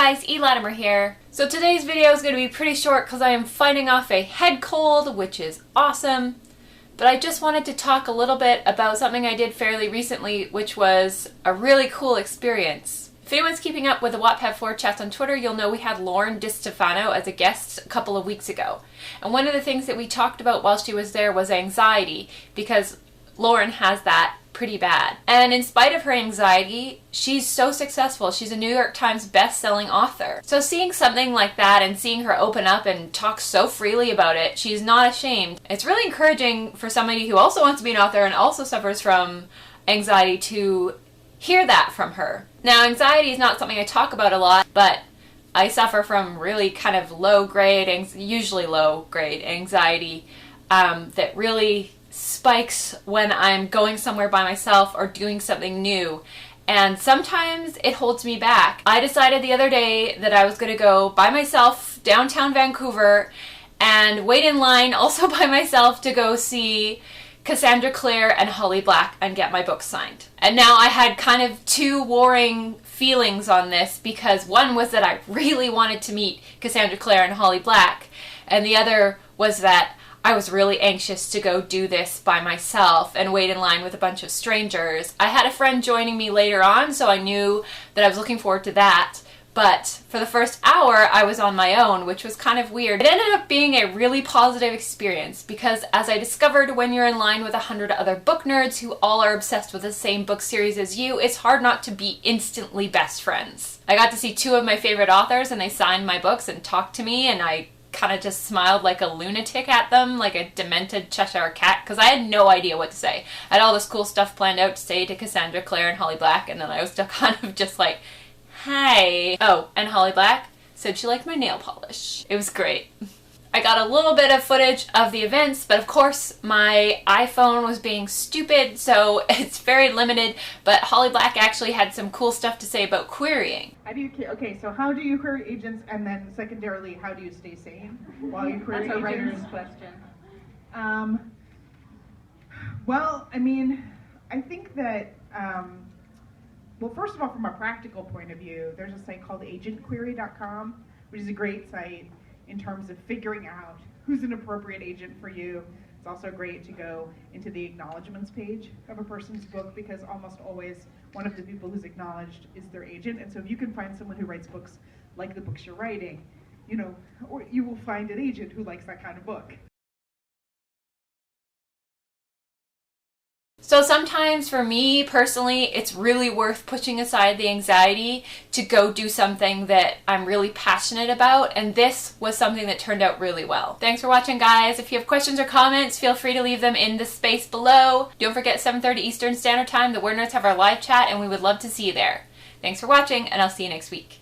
guys, Latimer here. So today's video is going to be pretty short because I am fighting off a head cold, which is awesome. But I just wanted to talk a little bit about something I did fairly recently, which was a really cool experience. If anyone's keeping up with the Wattpad 4 chats on Twitter, you'll know we had Lauren DiStefano as a guest a couple of weeks ago. And one of the things that we talked about while she was there was anxiety, because Lauren has that pretty bad. And in spite of her anxiety, she's so successful. She's a New York Times best-selling author. So seeing something like that and seeing her open up and talk so freely about it, she's not ashamed. It's really encouraging for somebody who also wants to be an author and also suffers from anxiety to hear that from her. Now, anxiety is not something I talk about a lot, but I suffer from really kind of low-grade, usually low-grade anxiety that really spikes when I'm going somewhere by myself or doing something new, and sometimes it holds me back. I decided the other day that I was going to go by myself downtown Vancouver and wait in line also by myself to go see Cassandra, Clare, and Holly Black and get my book signed. And now I had kind of two warring feelings on this, because one was that I really wanted to meet Cassandra, Clare, and Holly Black, and the other was that I was really anxious to go do this by myself and wait in line with a bunch of strangers. I had a friend joining me later on, so I knew that I was looking forward to that. But for the first hour, I was on my own, which was kind of weird. It ended up being a really positive experience because, as I discovered, when you're in line with 100 other book nerds who all are obsessed with the same book series as you, it's hard not to be instantly best friends. I got to see two of my favorite authors, and they signed my books and talked to me, and I kind of just smiled like a lunatic at them, like a demented Cheshire cat, because I had no idea what to say. I had all this cool stuff planned out to say to Cassandra, Clare, and Holly Black, and then I was still kind of just like, hi. Oh, and Holly Black said she liked my nail polish. It was great. I got a little bit of footage of the events, but of course my iPhone was being stupid, so it's very limited, but Holly Black actually had some cool stuff to say about querying. Okay, so how do you query agents, and then secondarily, how do you stay sane while you query agents? That's a writer's question. Well, I mean, I think that, well, first of all, from a practical point of view, there's a site called agentquery.com, which is a great site in terms of figuring out who's an appropriate agent for you. It's also great to go into the acknowledgements page of a person's book, because almost always one of the people who's acknowledged is their agent. And so if you can find someone who writes books like the books you're writing, you know, or you will find an agent who likes that kind of book. So sometimes for me personally, it's really worth pushing aside the anxiety to go do something that I'm really passionate about, and this was something that turned out really well. Thanks for watching, guys. If you have questions or comments, feel free to leave them in the space below. Don't forget 7:30 Eastern Standard Time, the WordNerds have our live chat, and we would love to see you there. Thanks for watching, and I'll see you next week.